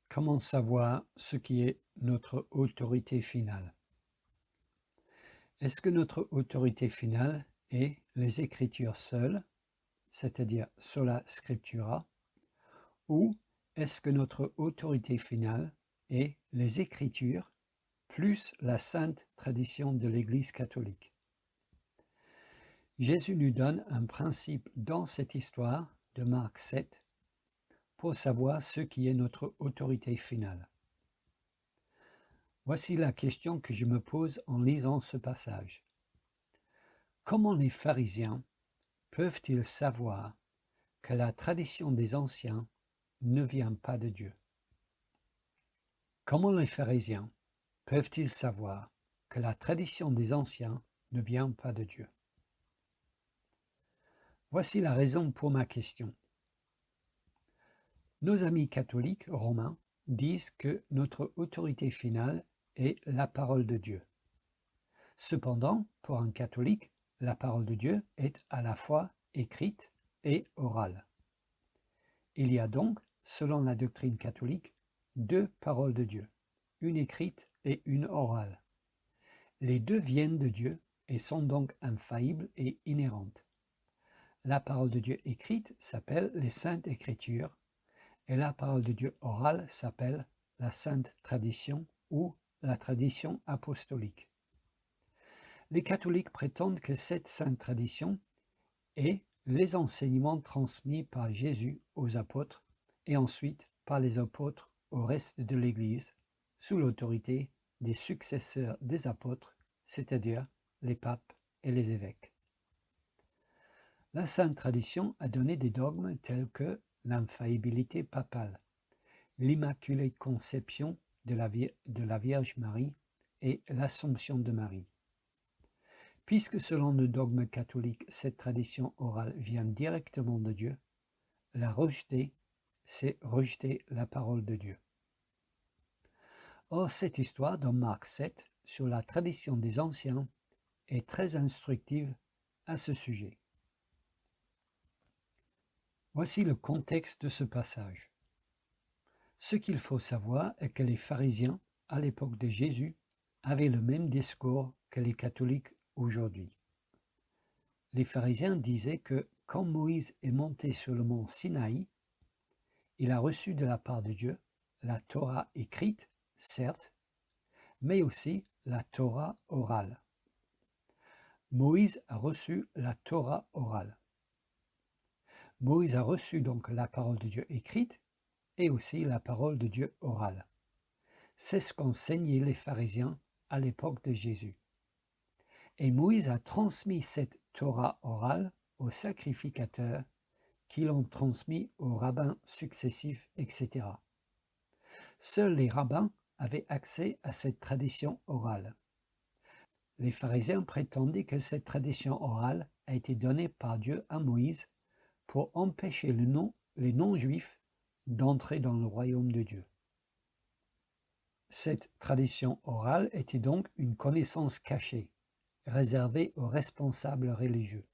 Comment savoir ce qui est notre autorité finale? Est-ce que notre autorité finale est les Écritures seules, c'est-à-dire sola scriptura, ou est-ce que notre autorité finale est les Écritures plus la sainte tradition de l'Église catholique? Jésus nous donne un principe dans cette histoire de Marc 7 pour savoir ce qui est notre autorité finale. Voici la question que je me pose en lisant ce passage. Comment les pharisiens peuvent-ils savoir que la tradition des anciens ne vient pas de Dieu? Comment les pharisiens peuvent-ils savoir que la tradition des anciens ne vient pas de Dieu? Voici la raison pour ma question. Nos amis catholiques romains disent que notre autorité finale est la parole de Dieu. Cependant, pour un catholique, la parole de Dieu est à la fois écrite et orale. Il y a donc, selon la doctrine catholique, deux paroles de Dieu, une écrite et une orale. Les deux viennent de Dieu et sont donc infaillibles et inhérentes. La parole de Dieu écrite s'appelle les Saintes Écritures et la parole de Dieu orale s'appelle la Sainte Tradition ou la tradition apostolique. Les catholiques prétendent que cette sainte tradition est les enseignements transmis par Jésus aux apôtres et ensuite par les apôtres au reste de l'Église sous l'autorité des successeurs des apôtres, c'est-à-dire les papes et les évêques. La sainte tradition a donné des dogmes tels que l'infaillibilité papale, l'immaculée conception de la Vierge Marie et l'Assomption de Marie. Puisque selon le dogme catholique, cette tradition orale vient directement de Dieu, la rejeter, c'est rejeter la parole de Dieu. Or, cette histoire dans Marc 7 sur la tradition des anciens est très instructive à ce sujet. Voici le contexte de ce passage. Ce qu'il faut savoir est que les pharisiens, à l'époque de Jésus, avaient le même discours que les catholiques aujourd'hui. Les pharisiens disaient que quand Moïse est monté sur le mont Sinaï, il a reçu de la part de Dieu la Torah écrite, certes, mais aussi la Torah orale. Moïse a reçu la Torah orale. Moïse a reçu donc la parole de Dieu écrite et aussi la parole de Dieu orale. C'est ce qu'enseignaient les pharisiens à l'époque de Jésus. Et Moïse a transmis cette Torah orale aux sacrificateurs qui l'ont transmis aux rabbins successifs, etc. Seuls les rabbins avaient accès à cette tradition orale. Les pharisiens prétendaient que cette tradition orale a été donnée par Dieu à Moïse pour empêcher les non-juifs d'entrer dans le royaume de Dieu. Cette tradition orale était donc une connaissance cachée, réservée aux responsables religieux.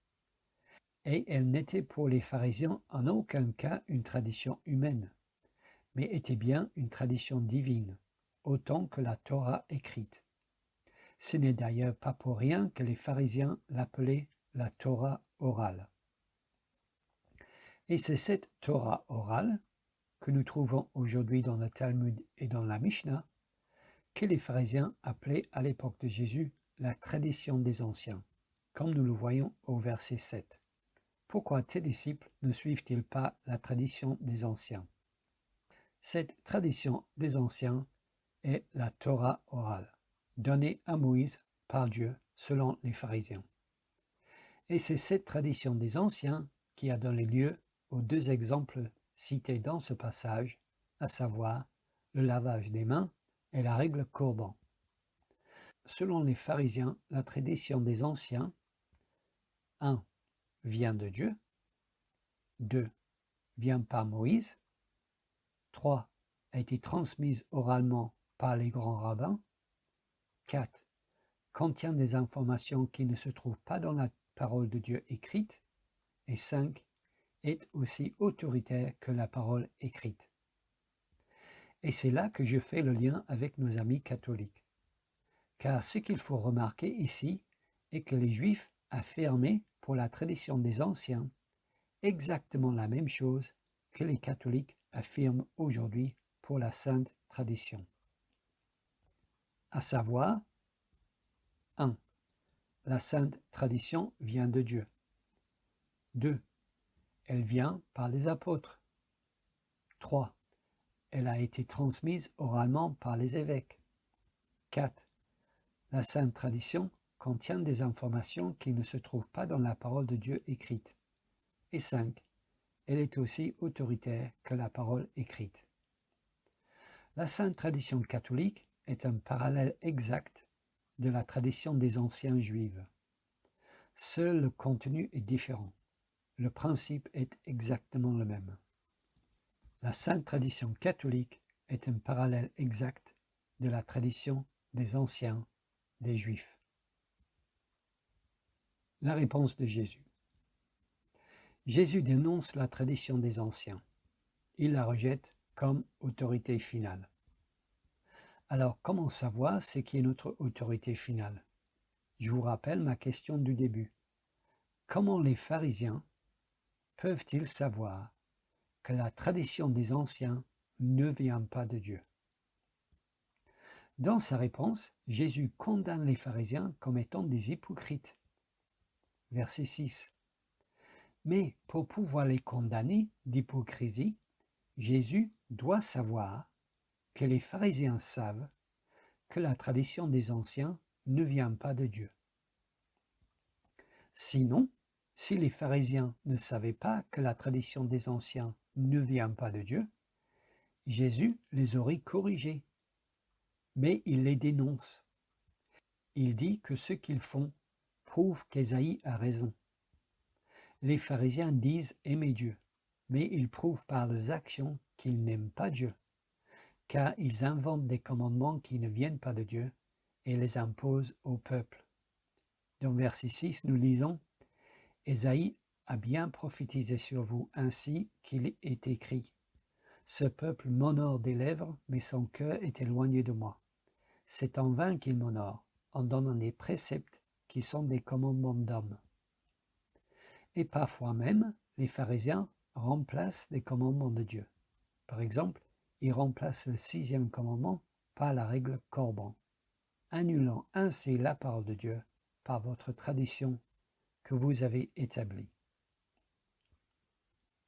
Et elle n'était pour les pharisiens en aucun cas une tradition humaine, mais était bien une tradition divine, autant que la Torah écrite. Ce n'est d'ailleurs pas pour rien que les pharisiens l'appelaient la Torah orale. Et c'est cette Torah orale que nous trouvons aujourd'hui dans le Talmud et dans la Mishnah, que les pharisiens appelaient à l'époque de Jésus la tradition des anciens, comme nous le voyons au verset 7. Pourquoi tes disciples ne suivent-ils pas la tradition des anciens? Cette tradition des anciens est la Torah orale, donnée à Moïse par Dieu selon les pharisiens. Et c'est cette tradition des anciens qui a donné lieu aux deux exemples cités dans ce passage, à savoir le lavage des mains et la règle Corban. Selon les pharisiens, la tradition des anciens, 1. vient de Dieu, 2. vient par Moïse, 3. a été transmise oralement par les grands rabbins, 4. contient des informations qui ne se trouvent pas dans la parole de Dieu écrite, et 5. est aussi autoritaire que la parole écrite. Et c'est là que je fais le lien avec nos amis catholiques. Car ce qu'il faut remarquer ici est que les Juifs affirmaient pour la tradition des anciens exactement la même chose que les catholiques affirment aujourd'hui pour la sainte tradition. À savoir, 1. La sainte tradition vient de Dieu. 2. Elle vient par les apôtres. 3. Elle a été transmise oralement par les évêques. 4. La sainte tradition contient des informations qui ne se trouvent pas dans la parole de Dieu écrite. Et 5. Elle est aussi autoritaire que la parole écrite. La sainte tradition catholique est un parallèle exact de la tradition des anciens juifs. Seul le contenu est différent. Le principe est exactement le même. La sainte tradition catholique est un parallèle exact de la tradition des anciens, des Juifs. La réponse de Jésus. Jésus dénonce la tradition des anciens. Il la rejette comme autorité finale. Alors, comment savoir ce qui est notre autorité finale? Je vous rappelle ma question du début. Comment les pharisiens peuvent-ils savoir que la tradition des anciens ne vient pas de Dieu? Dans sa réponse, Jésus condamne les pharisiens comme étant des hypocrites. Verset 6. Mais pour pouvoir les condamner d'hypocrisie, Jésus doit savoir que les pharisiens savent que la tradition des anciens ne vient pas de Dieu. Sinon, si les pharisiens ne savaient pas que la tradition des anciens ne vient pas de Dieu, Jésus les aurait corrigés. Mais il les dénonce. Il dit que ce qu'ils font prouve qu'Ésaïe a raison. Les pharisiens disent aimer Dieu, mais ils prouvent par leurs actions qu'ils n'aiment pas Dieu, car ils inventent des commandements qui ne viennent pas de Dieu et les imposent au peuple. Dans verset 6, nous lisons « Ésaïe a bien prophétisé sur vous ainsi qu'il est écrit. Ce peuple m'honore des lèvres, mais son cœur est éloigné de moi. C'est en vain qu'il m'honore, en donnant des préceptes qui sont des commandements d'hommes. » Et parfois même, les pharisiens remplacent des commandements de Dieu. Par exemple, ils remplacent le 6e commandement par la règle Corban, annulant ainsi la parole de Dieu par votre tradition que vous avez établie.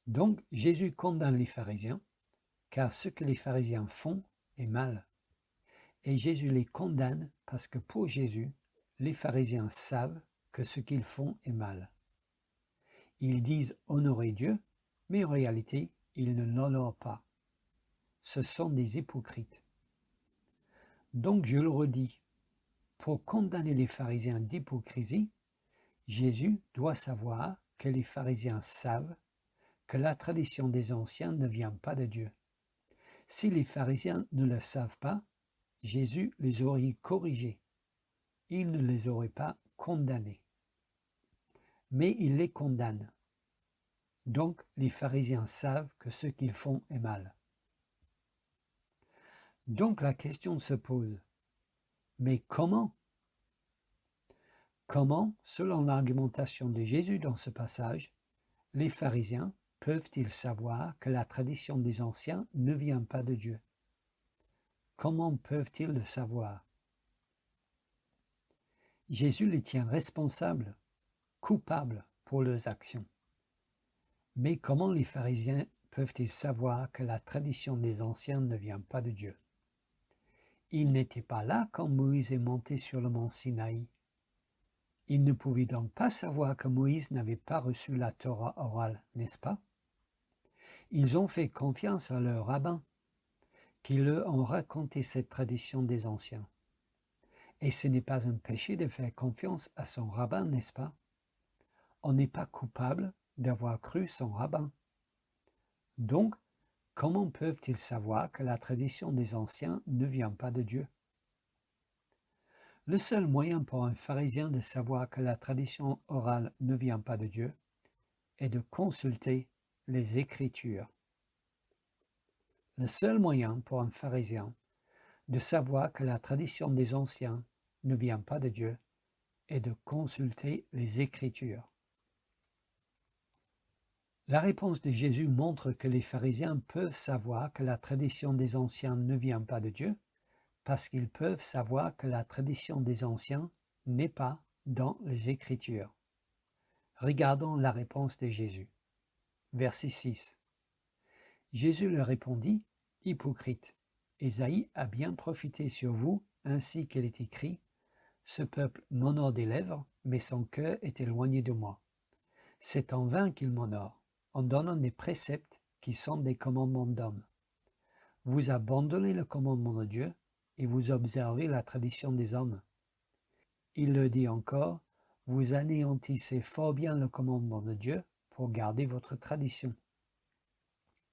Donc Jésus condamne les pharisiens, car ce que les pharisiens font est mal. Et Jésus les condamne parce que pour Jésus, les pharisiens savent que ce qu'ils font est mal. Ils disent honorer Dieu, mais en réalité, ils ne l'honorent pas. Ce sont des hypocrites. Donc je le redis, pour condamner les pharisiens d'hypocrisie, Jésus doit savoir que les pharisiens savent que la tradition des anciens ne vient pas de Dieu. Si les pharisiens ne le savent pas, Jésus les aurait corrigés. Il ne les aurait pas condamnés. Mais il les condamne. Donc les pharisiens savent que ce qu'ils font est mal. Donc la question se pose, mais comment? Comment, selon l'argumentation de Jésus dans ce passage, les pharisiens peuvent-ils savoir que la tradition des anciens ne vient pas de Dieu? Comment peuvent-ils le savoir? Jésus les tient responsables, coupables pour leurs actions. Mais comment les pharisiens peuvent-ils savoir que la tradition des anciens ne vient pas de Dieu? Ils n'étaient pas là quand Moïse est monté sur le mont Sinaï. Ils ne pouvaient donc pas savoir que Moïse n'avait pas reçu la Torah orale, n'est-ce pas? Ils ont fait confiance à leurs rabbins, qui leur ont raconté cette tradition des anciens. Et ce n'est pas un péché de faire confiance à son rabbin, n'est-ce pas? On n'est pas coupable d'avoir cru son rabbin. Donc, comment peuvent-ils savoir que la tradition des anciens ne vient pas de Dieu? Le seul moyen pour un pharisien de savoir que la tradition orale ne vient pas de Dieu est de consulter les Écritures. Le seul moyen pour un pharisien de savoir que la tradition des anciens ne vient pas de Dieu est de consulter les Écritures. La réponse de Jésus montre que les pharisiens peuvent savoir que la tradition des anciens ne vient pas de Dieu parce qu'ils peuvent savoir que la tradition des anciens n'est pas dans les Écritures. Regardons la réponse de Jésus. Verset 6. Jésus leur répondit, « Hypocrite, Ésaïe a bien profité sur vous, ainsi qu'il est écrit, « Ce peuple m'honore des lèvres, mais son cœur est éloigné de moi. C'est en vain qu'il m'honore, en donnant des préceptes qui sont des commandements d'hommes. Vous abandonnez le commandement de Dieu, et vous observez la tradition des hommes. » Il le dit encore, « Vous anéantissez fort bien le commandement de Dieu pour garder votre tradition. »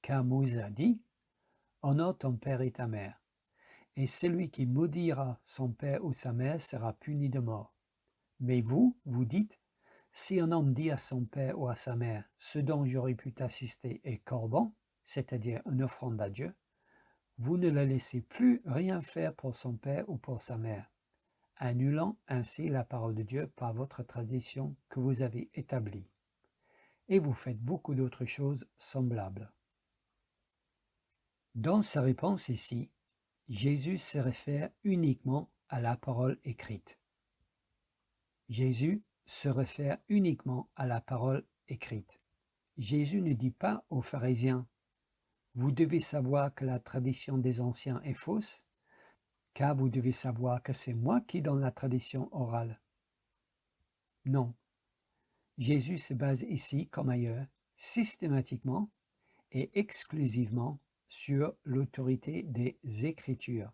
Car Moïse a dit, « Honore ton père et ta mère, et celui qui maudira son père ou sa mère sera puni de mort. Mais vous, vous dites, si un homme dit à son père ou à sa mère, ce dont j'aurais pu t'assister est corban, c'est-à-dire une offrande à Dieu, vous ne le laissez plus rien faire pour son père ou pour sa mère, annulant ainsi la parole de Dieu par votre tradition que vous avez établie. Et vous faites beaucoup d'autres choses semblables. » Dans sa réponse ici, Jésus se réfère uniquement à la parole écrite. Jésus se réfère uniquement à la parole écrite. Jésus ne dit pas aux pharisiens « Vous devez savoir que la tradition des anciens est fausse, car vous devez savoir que c'est moi qui donne la tradition orale. » Non. Jésus se base ici, comme ailleurs, systématiquement et exclusivement sur l'autorité des Écritures.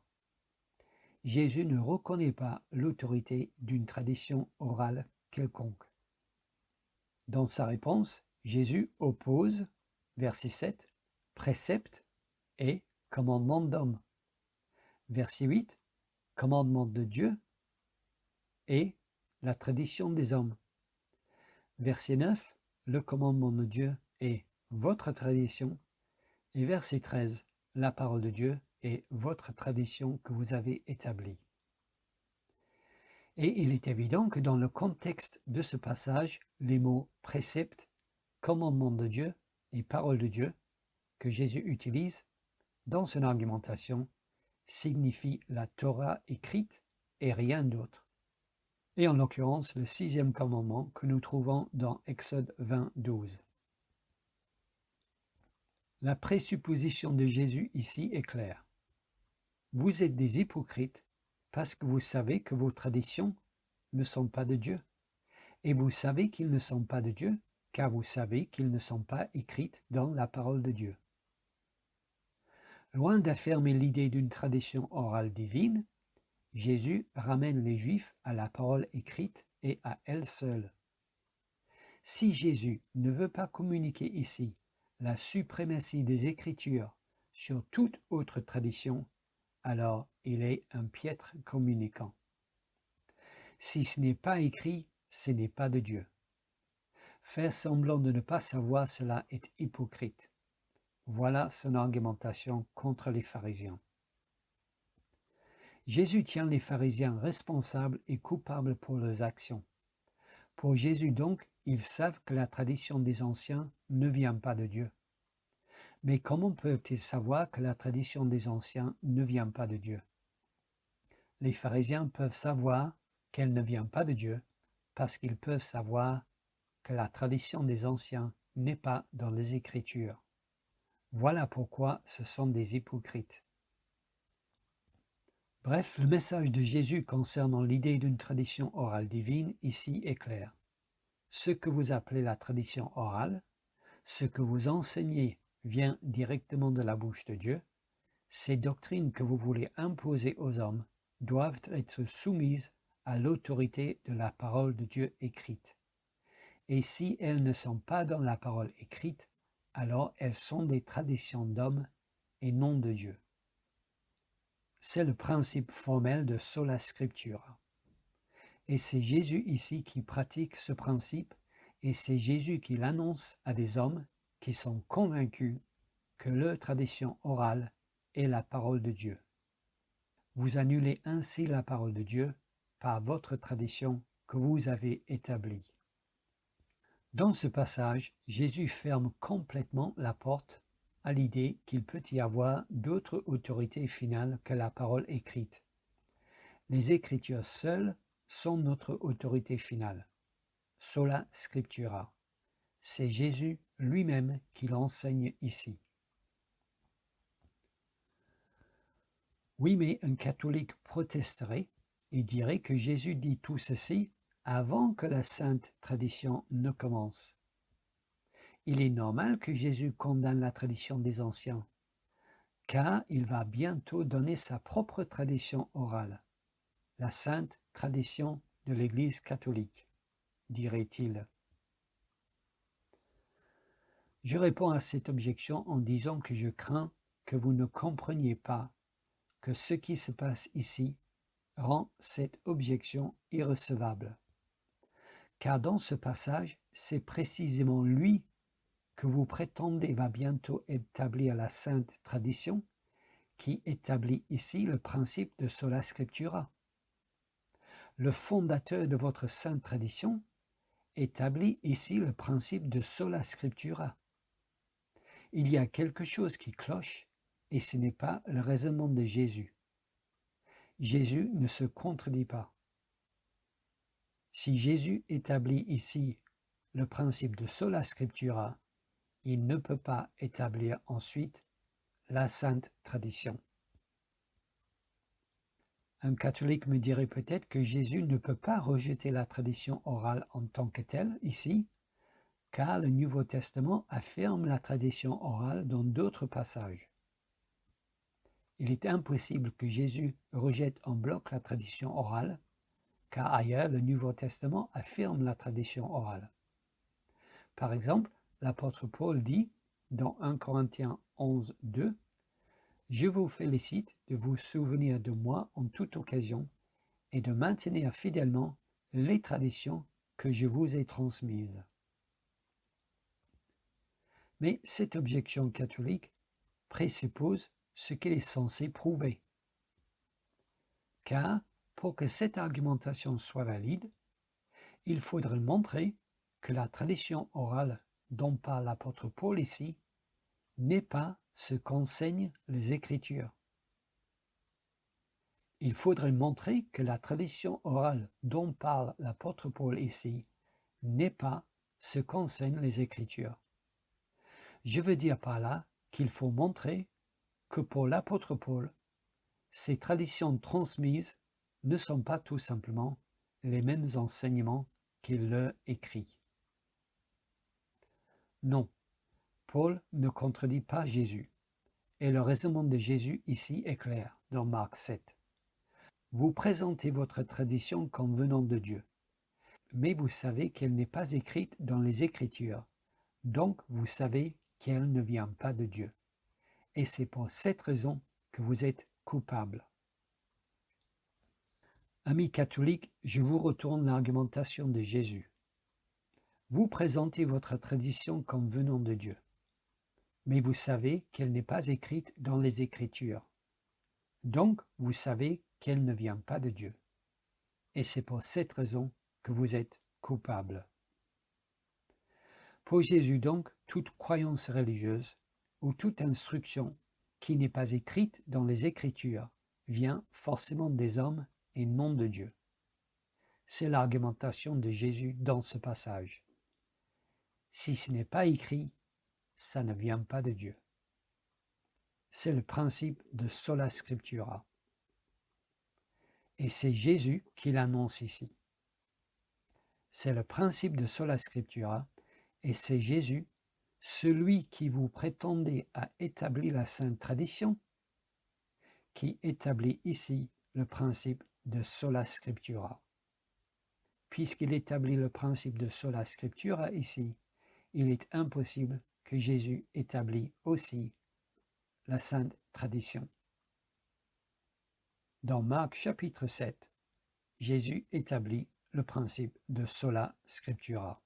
Jésus ne reconnaît pas l'autorité d'une tradition orale quelconque. Dans sa réponse, Jésus oppose, verset 7, précepte et commandement d'homme. Verset 8, commandement de Dieu et la tradition des hommes. Verset 9, le commandement de Dieu et votre tradition. Et verset 13, la parole de Dieu et votre tradition que vous avez établie. Et il est évident que dans le contexte de ce passage, les mots précepte, commandement de Dieu et parole de Dieu que Jésus utilise dans son argumentation signifient la Torah écrite et rien d'autre. Et en l'occurrence le 6e commandement que nous trouvons dans Exode 20, 12. La présupposition de Jésus ici est claire. Vous êtes des hypocrites parce que vous savez que vos traditions ne sont pas de Dieu. Et vous savez qu'ils ne sont pas de Dieu, car vous savez qu'ils ne sont pas écrites dans la parole de Dieu. Loin d'affirmer l'idée d'une tradition orale divine, Jésus ramène les Juifs à la parole écrite et à elle seule. Si Jésus ne veut pas communiquer ici la suprématie des Écritures sur toute autre tradition, alors il est un piètre communicant. Si ce n'est pas écrit, ce n'est pas de Dieu. Faire semblant de ne pas savoir cela est hypocrite. Voilà son argumentation contre les pharisiens. Jésus tient les pharisiens responsables et coupables pour leurs actions. Pour Jésus donc, ils savent que la tradition des anciens ne vient pas de Dieu. Mais comment peuvent-ils savoir que la tradition des anciens ne vient pas de Dieu? Les pharisiens peuvent savoir qu'elle ne vient pas de Dieu parce qu'ils peuvent savoir que la tradition des anciens n'est pas dans les Écritures. Voilà pourquoi ce sont des hypocrites. Bref, le message de Jésus concernant l'idée d'une tradition orale divine ici est clair. Ce que vous appelez la tradition orale, ce que vous enseignez vient directement de la bouche de Dieu. Ces doctrines que vous voulez imposer aux hommes doivent être soumises à l'autorité de la parole de Dieu écrite. Et si elles ne sont pas dans la parole écrite, alors elles sont des traditions d'hommes et non de Dieu. C'est le principe formel de sola scriptura. Et c'est Jésus ici qui pratique ce principe, et c'est Jésus qui l'annonce à des hommes qui sont convaincus que leur tradition orale est la parole de Dieu. Vous annulez ainsi la parole de Dieu par votre tradition que vous avez établie. Dans ce passage, Jésus ferme complètement la porte à l'idée qu'il peut y avoir d'autres autorités finales que la parole écrite. Les Écritures seules sont notre autorité finale. Sola Scriptura. C'est Jésus lui-même qui l'enseigne ici. Oui, mais un catholique protesterait et dirait que Jésus dit tout ceci avant que la sainte tradition ne commence. Il est normal que Jésus condamne la tradition des anciens, car il va bientôt donner sa propre tradition orale, la sainte tradition de l'Église catholique, dirait-il. Je réponds à cette objection en disant que je crains que vous ne compreniez pas que ce qui se passe ici rend cette objection irrecevable. Car dans ce passage, c'est précisément lui que vous prétendez va bientôt établir la sainte tradition qui établit ici le principe de sola scriptura. Le fondateur de votre sainte tradition établit ici le principe de sola scriptura. Il y a quelque chose qui cloche et ce n'est pas le raisonnement de Jésus. Jésus ne se contredit pas. Si Jésus établit ici le principe de sola scriptura, il ne peut pas établir ensuite la sainte tradition. Un catholique me dirait peut-être que Jésus ne peut pas rejeter la tradition orale en tant que telle ici, car le Nouveau Testament affirme la tradition orale dans d'autres passages. Il est impossible que Jésus rejette en bloc la tradition orale, car ailleurs le Nouveau Testament affirme la tradition orale. Par exemple, l'apôtre Paul dit dans 1 Corinthiens 11, 2 « Je vous félicite de vous souvenir de moi en toute occasion et de maintenir fidèlement les traditions que je vous ai transmises. » Mais cette objection catholique présuppose ce qu'elle est censée prouver. Car pour que cette argumentation soit valide, il faudrait montrer que la tradition orale dont parle l'apôtre Paul ici n'est pas ce qu'enseignent les Écritures. Il faudrait montrer que la tradition orale dont parle l'apôtre Paul ici n'est pas ce qu'enseignent les Écritures. Je veux dire par là qu'il faut montrer que pour l'apôtre Paul, ces traditions transmises ne sont pas tout simplement les mêmes enseignements qu'il leur écrit. Non, Paul ne contredit pas Jésus, et le raisonnement de Jésus ici est clair dans Marc 7. Vous présentez votre tradition comme venant de Dieu, mais vous savez qu'elle n'est pas écrite dans les Écritures, donc vous savez qu'elle ne vient pas de Dieu. Et c'est pour cette raison que vous êtes coupable. Amis catholiques, je vous retourne l'argumentation de Jésus. Vous présentez votre tradition comme venant de Dieu, mais vous savez qu'elle n'est pas écrite dans les Écritures. Donc, vous savez qu'elle ne vient pas de Dieu. Et c'est pour cette raison que vous êtes coupable. Pour Jésus donc, toute croyance religieuse ou toute instruction qui n'est pas écrite dans les Écritures vient forcément des hommes et non de Dieu. C'est l'argumentation de Jésus dans ce passage. Si ce n'est pas écrit, ça ne vient pas de Dieu. C'est le principe de sola scriptura. Et c'est Jésus qui l'annonce ici. C'est le principe de sola scriptura et c'est Jésus, celui qui vous prétendez a établi la sainte tradition, qui établit ici le principe de sola scriptura. Puisqu'il établit le principe de sola scriptura ici, il est impossible que Jésus établisse aussi la sainte tradition. Dans Marc chapitre 7, Jésus établit le principe de sola scriptura.